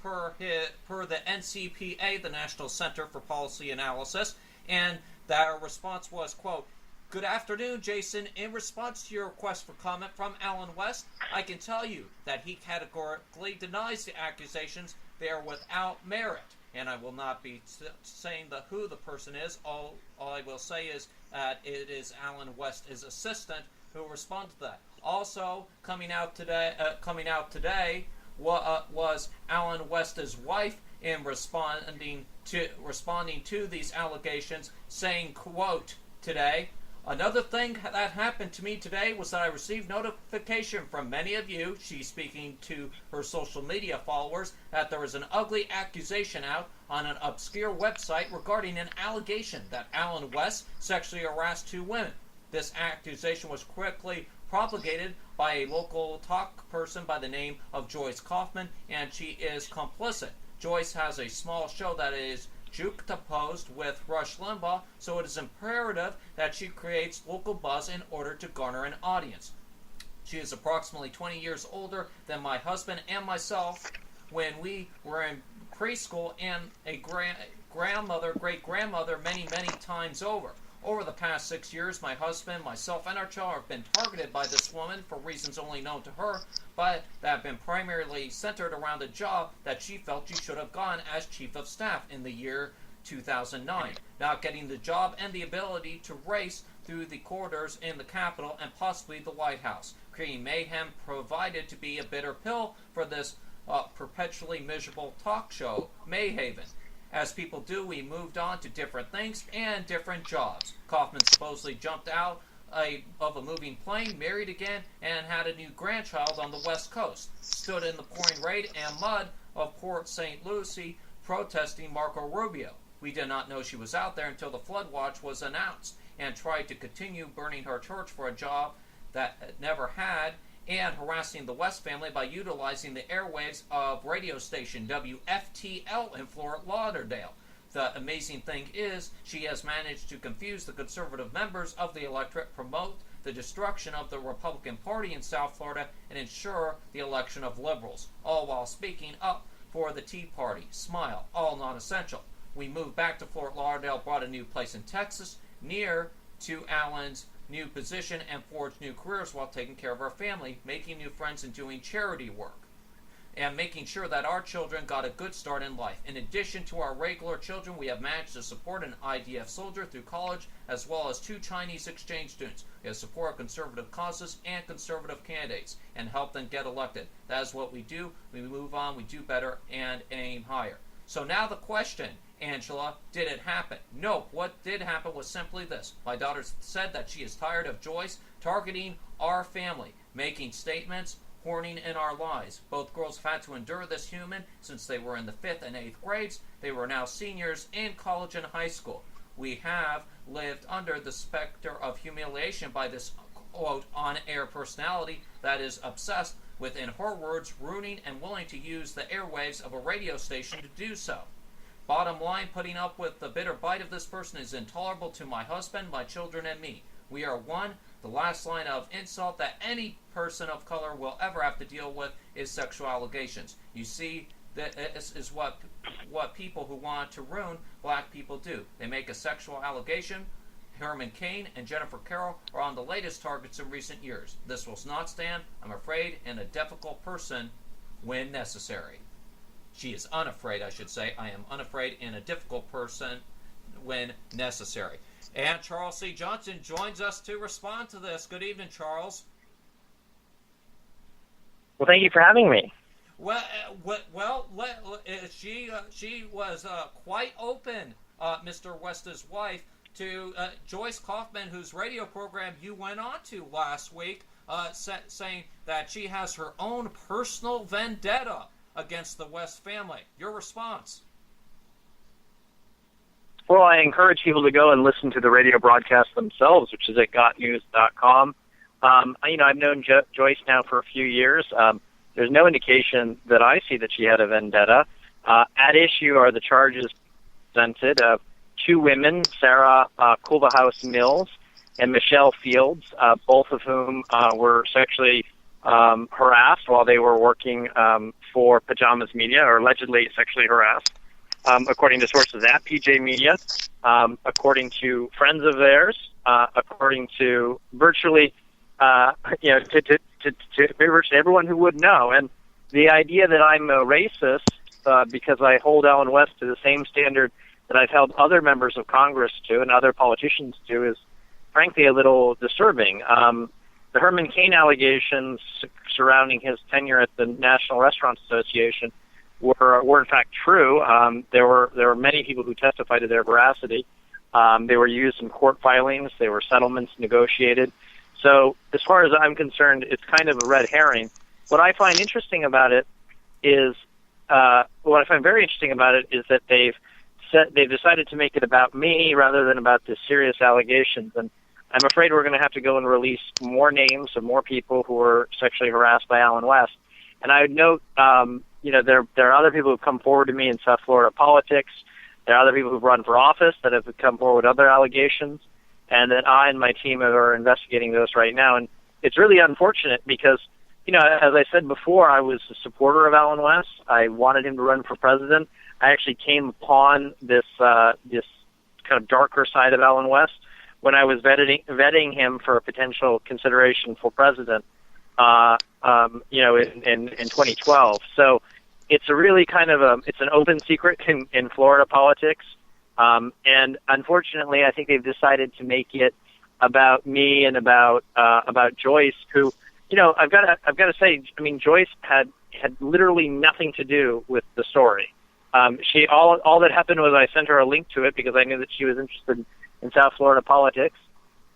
per the NCPA, the National Center for Policy Analysis, and their response was, quote, "Good afternoon, Jason. In response to your request for comment from Alan West, I can tell you that he categorically denies the accusations. They are without merit." And I will not be saying who the person is. All I will say is that it is Alan West, his assistant, who responded to that. Also coming out today was Alan West's wife in responding to these allegations, saying, quote, today, "Another thing that happened to me today was that I received notification from many of you," she's speaking to her social media followers, "that there was an ugly accusation out on an obscure website regarding an allegation that Alan West sexually harassed 2 women. This accusation was quickly propagated by a local talk person by the name of Joyce Kaufman, and she is complicit. Joyce has a small show that is juxtaposed with Rush Limbaugh, so it is imperative that she creates local buzz in order to garner an audience. She is approximately 20 years older than my husband and myself when we were in preschool, and a great-grandmother many, many times over. Over the past 6 years, my husband, myself, and our child have been targeted by this woman for reasons only known to her, but that have been primarily centered around a job that she felt she should have gotten as chief of staff in the year 2009. Not getting the job and the ability to race through the corridors in the Capitol and possibly the White House. Creating mayhem provided to be a bitter pill for this perpetually miserable talk show, Mayhaven. As people do, we moved on to different things and different jobs. Kaufman supposedly jumped out of a moving plane, married again, and had a new grandchild on the West Coast. Stood in the pouring rain and mud of Port St. Lucie protesting Marco Rubio. We did not know she was out there until the flood watch was announced, and tried to continue burning her church for a job that it never had, and harassing the West family by utilizing the airwaves of radio station WFTL in Fort Lauderdale. The amazing thing is, she has managed to confuse the conservative members of the electorate, promote the destruction of the Republican Party in South Florida, and ensure the election of liberals, all while speaking up for the Tea Party. Smile, all non-essential. We moved back to Fort Lauderdale, bought a new place in Texas, near to Alan's new position, and forged new careers while taking care of our family, making new friends, and doing charity work, and making sure that our children got a good start in life. In addition to our regular children, we have managed to support an IDF soldier through college, as well as 2 Chinese exchange students. We have support conservative causes and conservative candidates, and help them get elected. That is what we do. We move on, we do better, and aim higher. So now the question, Angela, did it happen? No, what did happen was simply this. My daughter said that she is tired of Joyce targeting our family, making statements, horning in our lies. Both girls have had to endure this human since they were in the 5th and 8th grades. They were now seniors in college and high school. We have lived under the specter of humiliation by this, quote, on-air personality that is obsessed with, in her words, ruining and willing to use the airwaves of a radio station to do so. Bottom line, putting up with the bitter bite of this person is intolerable to my husband, my children, and me. We are one. The last line of insult that any person of color will ever have to deal with is sexual allegations. You see, this is what people who want to ruin black people do. They make a sexual allegation. Herman Cain and Jennifer Carroll are on the latest targets in recent years. This will not stand, I'm afraid, in a difficult person when necessary. She is unafraid, I should say. I am unafraid in a difficult person when necessary. And Charles C. Johnson joins us to respond to this. Good evening, Charles. Well, thank you for having me. She was quite open, Mr. West's wife, to Joyce Kaufman, whose radio program you went on to last week, saying that she has her own personal vendetta against the West family. Your response? Well, I encourage people to go and listen to the radio broadcast themselves, which is at gotnews.com, I've known Joyce now for a few years. There's no indication that I see that she had a vendetta. At issue are the charges presented of two women, Sarah Culverhouse Mills and Michelle Fields, both of whom were sexually harassed while they were working for Pajamas Media, or allegedly sexually harassed, according to sources at PJ Media, according to friends of theirs, according to virtually, to virtually everyone who would know. And the idea that I'm a racist because I hold Allen West to the same standard that I've held other members of Congress to and other politicians to is, frankly, a little disturbing. The Herman Cain allegations surrounding his tenure at the National Restaurant Association were in fact true. There were many people who testified to their veracity. They were used in court filings. They were settlements negotiated. So as far as I'm concerned, it's kind of a red herring. What I find interesting about it is that they've decided to make it about me rather than about the serious allegations. And I'm afraid we're going to have to go and release more names of more people who were sexually harassed by Allen West. And I would note, there are other people who've come forward to me in South Florida politics. There are other people who've run for office that have come forward with other allegations, and that I and my team are investigating those right now. And it's really unfortunate because, as I said before, I was a supporter of Allen West. I wanted him to run for president. I actually came upon this kind of darker side of Allen West when I was vetting him for a potential consideration for president, in 2012. So it's a really kind of it's an open secret in Florida politics. And unfortunately, I think they've decided to make it about me and about Joyce, who, I've got to say, Joyce had literally nothing to do with the story. All that happened was I sent her a link to it because I knew that she was interested in South Florida politics,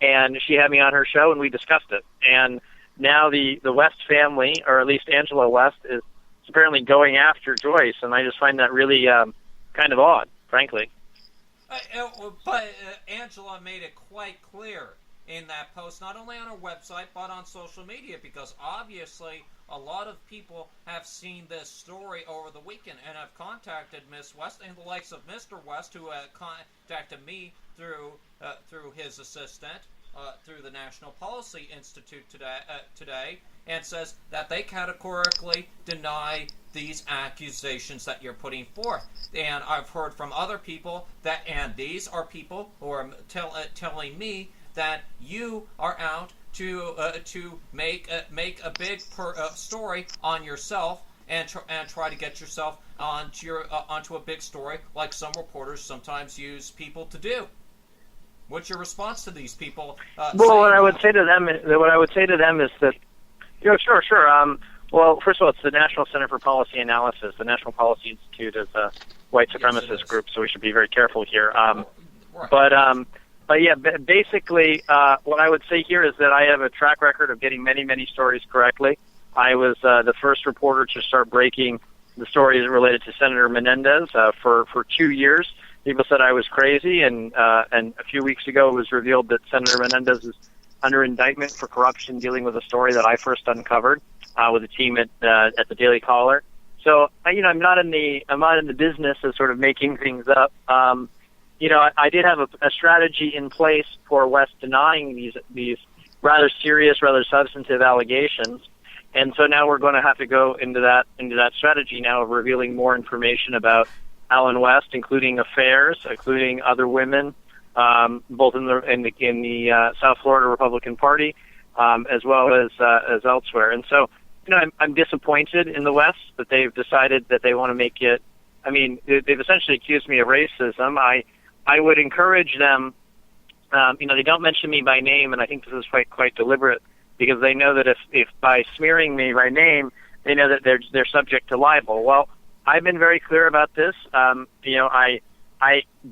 and she had me on her show and we discussed it. And now the West family, or at least Angela West, is apparently going after Joyce, and I just find that really kind of odd, frankly. But Angela made it quite clear in that post, not only on her website, but on social media, because obviously a lot of people have seen this story over the weekend and have contacted Miss West and the likes of Mr. West, who contacted me through his assistant, through the National Policy Institute today, and says that they categorically deny these accusations that you're putting forth. And I've heard from other people and these are people who are telling me that you are out to make a big story on yourself and try to get yourself onto a big story, like some reporters sometimes use people to do. What's your response to these people? What I would say to them is that, sure. Well, first of all, it's the National Center for Policy Analysis. The National Policy Institute is a white supremacist group, so we should be very careful here. Right. But yeah, basically, what I would say here is that I have a track record of getting many, many stories correctly. I was the first reporter to start breaking the stories related to Senator Menendez for 2 years. People said I was crazy, and a few weeks ago it was revealed that Senator Menendez is under indictment for corruption, dealing with a story that I first uncovered with a team at the Daily Caller. So I'm not in the business of sort of making things up. I did have a strategy in place for West denying these rather serious, rather substantive allegations, and so now we're going to have to go into that strategy now of revealing more information about Allen West, including affairs, including other women, both in the South Florida Republican Party, as well as elsewhere. And so, I'm disappointed in the West that they've decided that they want to make it. I mean, they've essentially accused me of racism. I would encourage them. They don't mention me by name, and I think this is quite deliberate because they know that if by smearing me by name, they know that they're subject to libel. Well, I've been very clear about this. I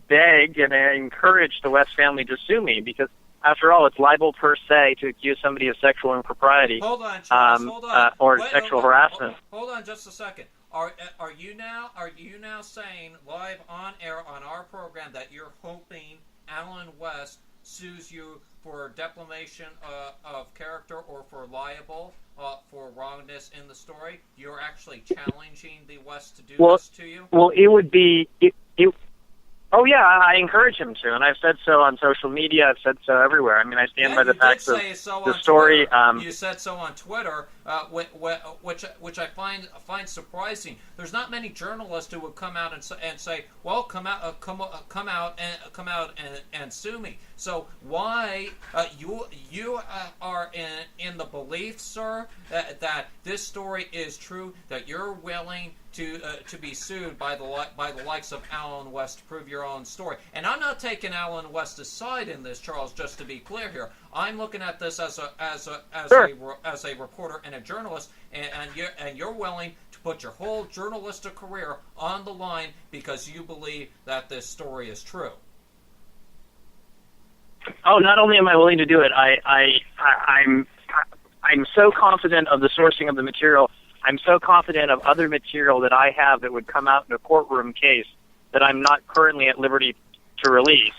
beg and I encourage the West family to sue me because, after all, it's libel per se to accuse somebody of sexual impropriety. Hold on, Charles, or sexual harassment. Hold on just a second. Are you now saying live on air on our program that you're hoping Allen West sues you for defamation of character or for libel for wrongness in the story, you're actually challenging the West to do this to you? Well, it would be... Oh, yeah, I encourage him to, and I've said so on social media. I've said so everywhere. I mean, I stand by the facts of the story. You said so on Twitter, which I find surprising. There's not many journalists who would come out and say, "Well, come out and sue me." So why you are in the belief, sir, that this story is true, that you're willing to be sued by the likes of Allen West to prove your own story. And I'm not taking Allen West's side in this, Charles. Just to be clear here, I'm looking at this as a reporter and a journalist, and you're willing to put your whole journalistic career on the line because you believe that this story is true. Oh, not only am I willing to do it, I'm so confident of the sourcing of the material. I'm so confident of other material that I have that would come out in a courtroom case that I'm not currently at liberty to release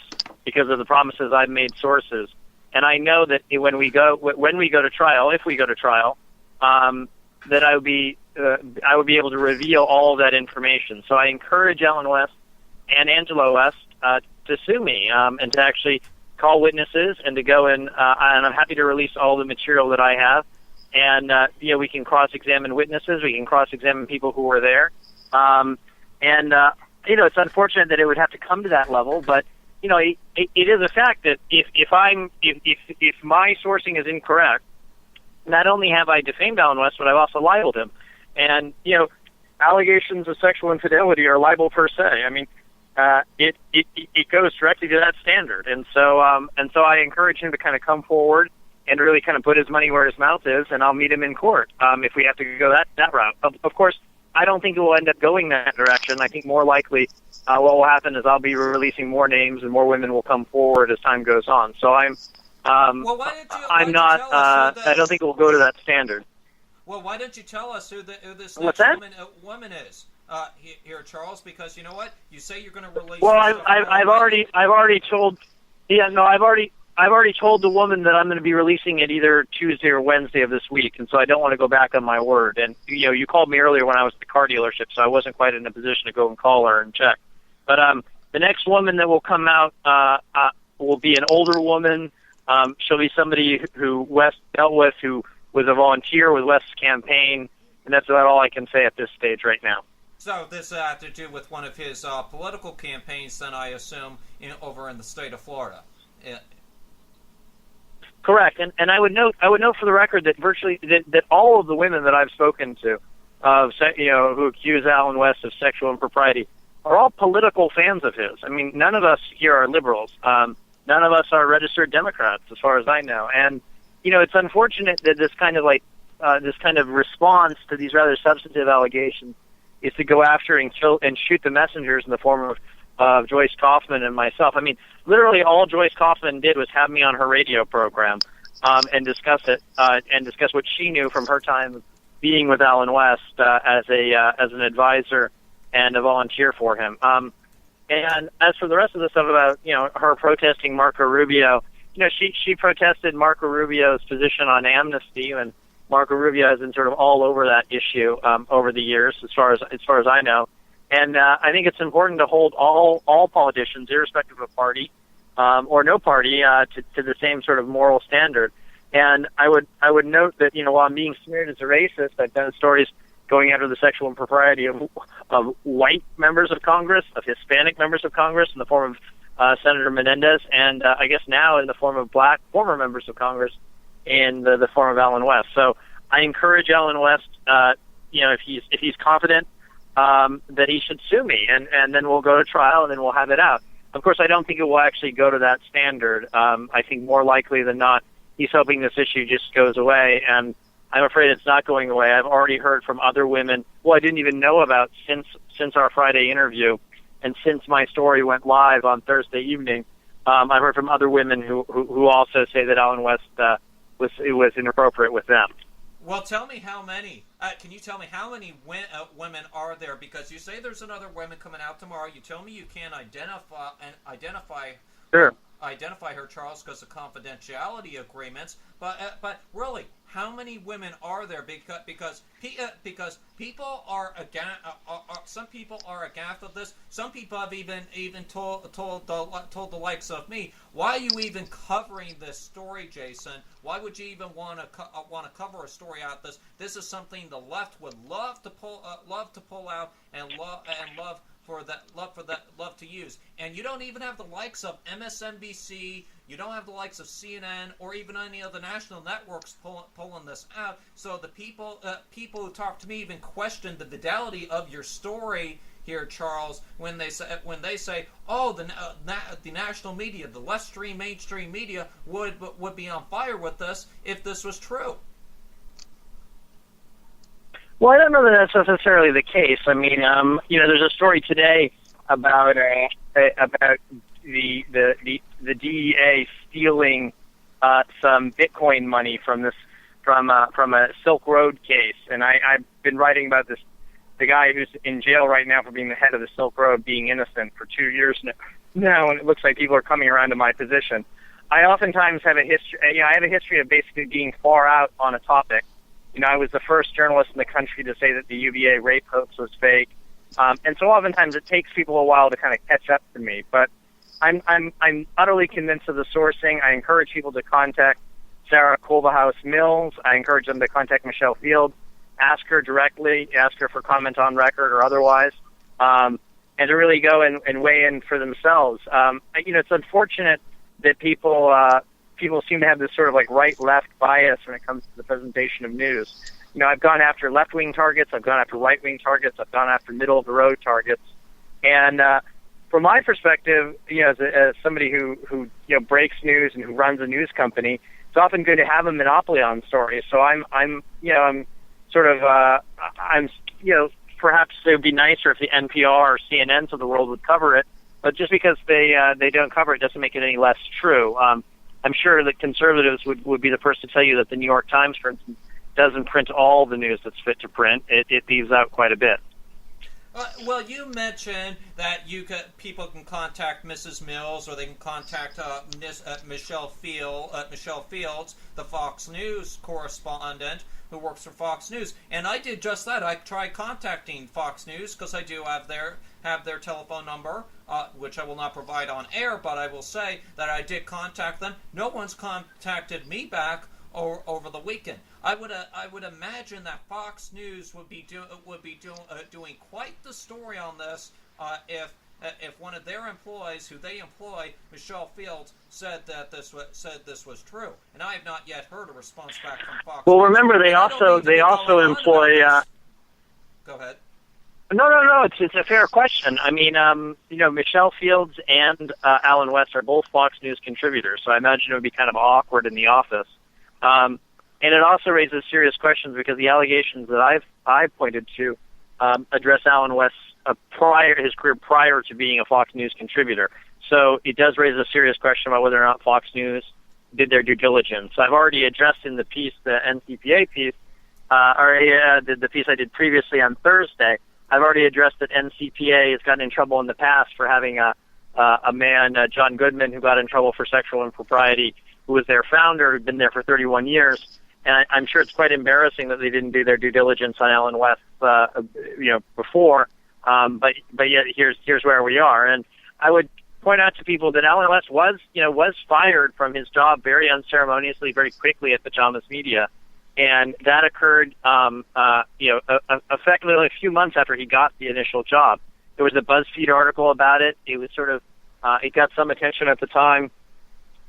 because of the promises I've made sources. And I know that when we go to trial, if we go to trial, that I would be able to reveal all of that information. So I encourage Allen West and Angela West to sue me and to actually call witnesses and to go in. And I'm happy to release all the material that I have. And, we can cross-examine witnesses. We can cross-examine people who were there. It's unfortunate that it would have to come to that level, but, it is a fact that if my sourcing is incorrect, not only have I defamed Allen West, but I've also libeled him. And, allegations of sexual infidelity are libel per se. I mean, it goes directly to that standard. And so I encourage him to kind of come forward and really kind of put his money where his mouth is, and I'll meet him in court if we have to go that route. Of course, I don't think it will end up going that direction. I think more likely what will happen is I'll be releasing more names and more women will come forward as time goes on. So I don't think it will go to that standard. Well, why don't you tell us who this What's next that? woman is here, Charles? Because you know what, you say you're going to release. Well, I've already told. Yeah, no, I've already told the woman that I'm going to be releasing it either Tuesday or Wednesday of this week, and so I don't want to go back on my word. And you called me earlier when I was at the car dealership, so I wasn't quite in a position to go and call her and check. But the next woman that will come out will be an older woman. She'll be somebody who West dealt with, who was a volunteer with West's campaign, and that's about all I can say at this stage right now. So this had to do with one of his political campaigns, then I assume, over in the state of Florida. Correct, and I would note for the record that virtually that all of the women that I've spoken to, who accuse Allen West of sexual impropriety, are all political fans of his. I mean, none of us here are liberals. None of us are registered Democrats, as far as I know. And it's unfortunate that this kind of response to these rather substantive allegations is to go after and kill and shoot the messengers in the form of Joyce Kaufman and myself. I mean, literally all Joyce Kaufman did was have me on her radio program and discuss it and discuss what she knew from her time being with Allen West as an advisor and a volunteer for him. And as for the rest of the stuff about her protesting Marco Rubio, she protested Marco Rubio's position on amnesty, and Marco Rubio has been sort of all over that issue over the years, as far as I know. And I think it's important to hold all politicians, irrespective of party or no party, to the same sort of moral standard. And I would note that while I'm being smeared as a racist, I've done stories going after the sexual impropriety of white members of Congress, of Hispanic members of Congress, in the form of Senator Menendez, and I guess now in the form of black former members of Congress in the form of Allen West. So I encourage Allen West, if he's confident, that he should sue me, and then we'll go to trial, and then we'll have it out. Of course, I don't think it will actually go to that standard. I think more likely than not, he's hoping this issue just goes away, and I'm afraid it's not going away. I've already heard from other women I didn't even know about since our Friday interview, and since my story went live on Thursday evening. I've heard from other women who also say that Allen West was inappropriate with them. Well, tell me how many. Can you tell me how many women are there? Because you say there's another woman coming out tomorrow. You tell me you can't identify. Sure. identify her, Charles, because of confidentiality agreements. But really, how many women are there? Because people are some people are aghast of this. Some people have even told the likes of me, why are you even covering this story, Jason? Why would you even want to cover a story out this? This is something the left would love to pull out and love to use. And you don't even have the likes of MSNBC, you don't have the likes of CNN, or even any of the national networks pulling this out. So the people who talk to me even question the fidelity of your story here, Charles, when they say, oh, the national media, the mainstream media would be on fire with this if this was true. Well, I don't know that that's necessarily the case. I mean, there's a story today about the DEA stealing some Bitcoin money from a Silk Road case, and I've been writing about this. The guy who's in jail right now for being the head of the Silk Road being innocent for 2 years now, and it looks like people are coming around to my position. I oftentimes have a history. I have a history of basically being far out on a topic. I was the first journalist in the country to say that the UVA rape hoax was fake, and so oftentimes it takes people a while to kind of catch up to me. But I'm utterly convinced of the sourcing. I encourage people to contact Sarah Culverhouse-Mills. I encourage them to contact Michelle Field. Ask her directly. Ask her for comment on record or otherwise, and to really go and weigh in for themselves. It's unfortunate that people seem to have this sort of like right-left bias when it comes to the presentation of news. I've gone after left-wing targets, I've gone after right-wing targets, I've gone after middle-of-the-road targets, and from my perspective, as somebody who breaks news and who runs a news company, it's often good to have a monopoly on stories. So perhaps it would be nicer if the NPR or CNNs of the world would cover it, but just because they don't cover it doesn't make it any less true. I'm sure that conservatives would be the first to tell you that the New York Times, for instance, doesn't print all the news that's fit to print. It leaves out quite a bit. Well, you mentioned that people can contact Mrs. Mills, or they can contact Michelle Fields, the Fox News correspondent who works for Fox News, and I did just that. I tried contacting Fox News because I do have their telephone number, which I will not provide on air, but I will say that I did contact them. No one's contacted me back over the weekend. I would imagine that Fox News would be doing quite the story on this if one of their employees, who they employ, Michelle Fields, said this was true, and I have not yet heard a response back from Fox. Well, News. remember they also employ. Go ahead. No. It's a fair question. I mean, Michelle Fields and Alan West are both Fox News contributors, so I imagine it would be kind of awkward in the office. And it also raises serious questions because the allegations that I've pointed to address Alan West's his career prior to being a Fox News contributor. So it does raise a serious question about whether or not Fox News did their due diligence. I've already addressed in the piece, the NCPA piece, the piece I did previously on Thursday. I've already addressed that NCPA has gotten in trouble in the past for having a man, John Goodman, who got in trouble for sexual impropriety, who was their founder, who'd been there for 31 years. And I'm sure it's quite embarrassing that they didn't do their due diligence on Alan West, before. But yet here's where we are. And I would point out to people that Alan West was fired from his job very unceremoniously, very quickly at Pajamas Media. And that occurred, effectively only a few months after he got the initial job. There was a BuzzFeed article about it. It was sort of, it got some attention at the time.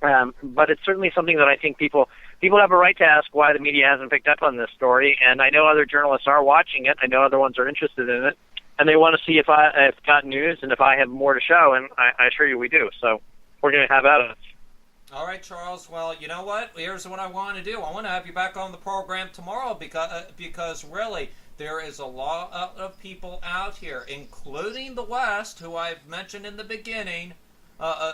But it's certainly something that I think people have a right to ask why the media hasn't picked up on this story. And I know other journalists are watching it. I know other ones are interested in it. And they want to see if I've got news and if I have more to show. And I assure you we do. So we're going to have at it. All right, Charles. Well, you know what? Here's what I want to do. I want to have you back on the program tomorrow because really there is a lot of people out here, including the West, who I've mentioned in the beginning,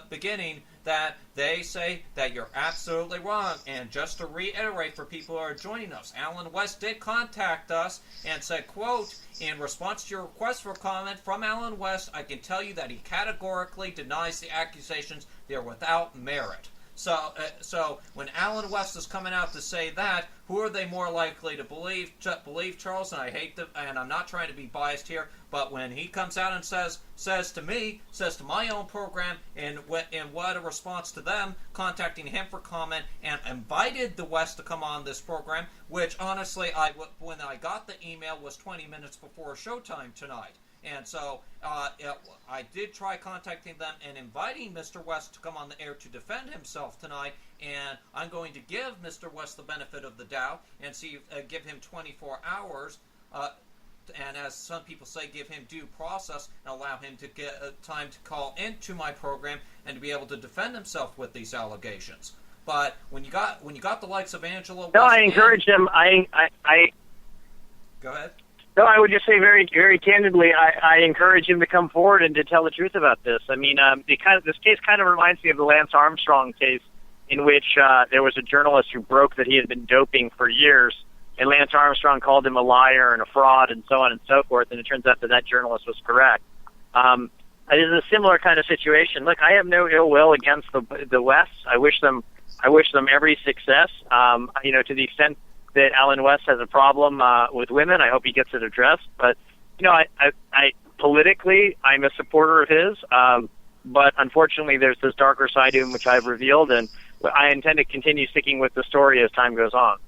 beginning that they say that you're absolutely wrong. And just to reiterate for people who are joining us, Alan West did contact us and said, quote, in response to your request for comment from Alan West, I can tell you that he categorically denies the accusations. They're without merit. So when Alan West is coming out to say that, who are they more likely to believe? Charles, and I hate them, and I'm not trying to be biased here, but when he comes out and says to my own program, and what a response to them contacting him for comment and invited the West to come on this program, which honestly, when I got the email was 20 minutes before showtime tonight. And so I did try contacting them and inviting Mr. West to come on the air to defend himself tonight. And I'm going to give Mr. West the benefit of the doubt and give him 24 hours. And as some people say, give him due process and allow him to get time to call into my program and to be able to defend himself with these allegations. But when you got the likes of Angela West, no, I encourage him. I go ahead. No, I would just say very, very candidly, I encourage him to come forward and to tell the truth about this. I mean, this case kind of reminds me of the Lance Armstrong case, in which there was a journalist who broke that he had been doping for years, and Lance Armstrong called him a liar and a fraud and so on and so forth, and it turns out that journalist was correct. It is a similar kind of situation. Look, I have no ill will against the West. I wish them every success. To the extent that Alan West has a problem with women, I hope he gets it addressed. But I politically, I'm a supporter of his. But unfortunately, there's this darker side to him which I've revealed, and I intend to continue sticking with the story as time goes on.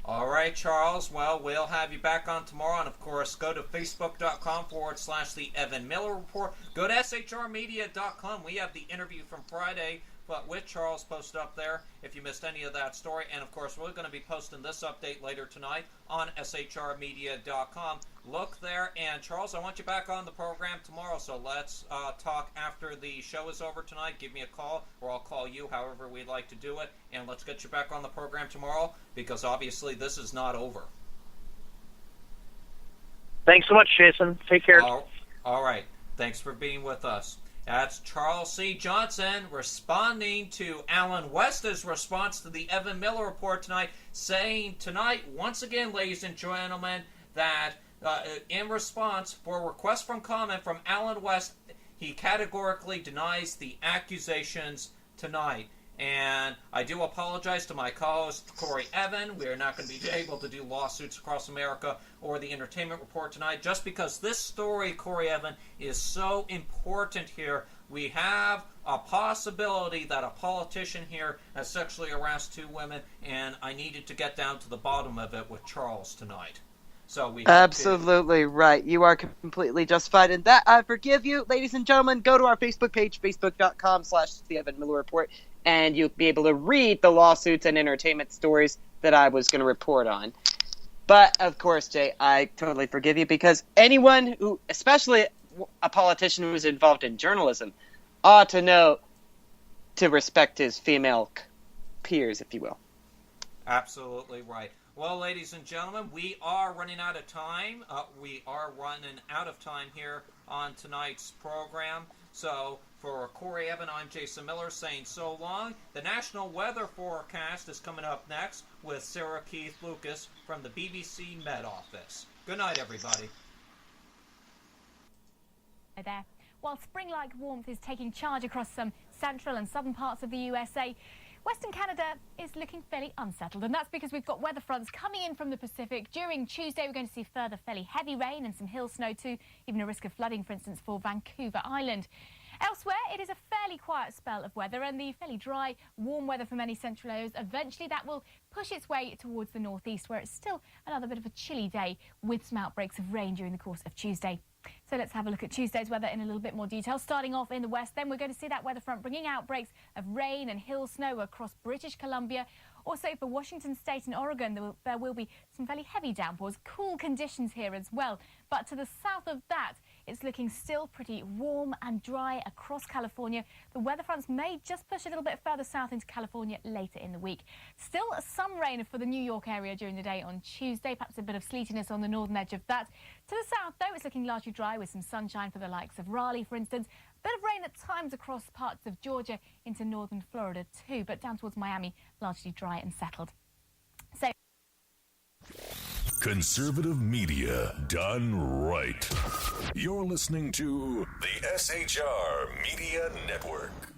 All right, Charles. Well, we'll have you back on tomorrow. And, of course, go to facebook.com/The Evan Miller Report. Go to shrmedia.com. We have the interview from Friday with Charles posted up there if you missed any of that story. And, of course, we're going to be posting this update later tonight on shrmedia.com. Look there. And, Charles, I want you back on the program tomorrow. So let's talk after the show is over tonight. Give me a call, or I'll call you, however we'd like to do it. And let's get you back on the program tomorrow, because obviously this is not over. Thanks so much, Jason. Take care. All right. Thanks for being with us. That's Charles C. Johnson responding to Alan West's response to the Evan Miller Report tonight, saying tonight, once again, ladies and gentlemen, that in response for a request from comment from Alan West, he categorically denies the accusations tonight. And I do apologize to my co-host, Corey Evan. We are not going to be able to do Lawsuits Across America or the Entertainment Report tonight, just because this story, Corey Evan, is so important here. We have a possibility that a politician here has sexually harassed two women, and I needed to get down to the bottom of it with Charles tonight. So we absolutely right. You are completely justified in that. I forgive you, ladies and gentlemen. Go to our Facebook page, facebook.com/The Evan Miller Report, and you'll be able to read the lawsuits and entertainment stories that I was going to report on. But, of course, Jay, I totally forgive you, because anyone who, especially a politician who is involved in journalism, ought to know to respect his female peers, if you will. Absolutely right. Well, ladies and gentlemen, we are running out of time. We are running out of time here on tonight's program. So, for Corey Evan, I'm Jason Miller saying so long. The National Weather Forecast is coming up next with Sarah Keith Lucas from the BBC Met Office. Good night, everybody. There. While spring-like warmth is taking charge across some central and southern parts of the USA, Western Canada is looking fairly unsettled, and that's because we've got weather fronts coming in from the Pacific. During Tuesday, we're going to see further fairly heavy rain and some hill snow too, even a risk of flooding, for instance, for Vancouver Island. Elsewhere, it is a fairly quiet spell of weather, and the fairly dry, warm weather for many central areas, eventually that will push its way towards the northeast, where it's still another bit of a chilly day with some outbreaks of rain during the course of Tuesday. So let's have a look at Tuesday's weather in a little bit more detail. Starting off in the west, then we're going to see that weather front bringing outbreaks of rain and hill snow across British Columbia. Also for Washington State and Oregon, there will be some fairly heavy downpours. Cool conditions here as well. But to the south of that, it's looking still pretty warm and dry across California. The weather fronts may just push a little bit further south into California later in the week. Still some rain for the New York area during the day on Tuesday, perhaps a bit of sleetiness on the northern edge of that. To the south, though, it's looking largely dry with some sunshine for the likes of Raleigh, for instance. A bit of rain at times across parts of Georgia into northern Florida too, but down towards Miami, largely dry and settled. So, conservative media done right. You're listening to the SHR Media Network.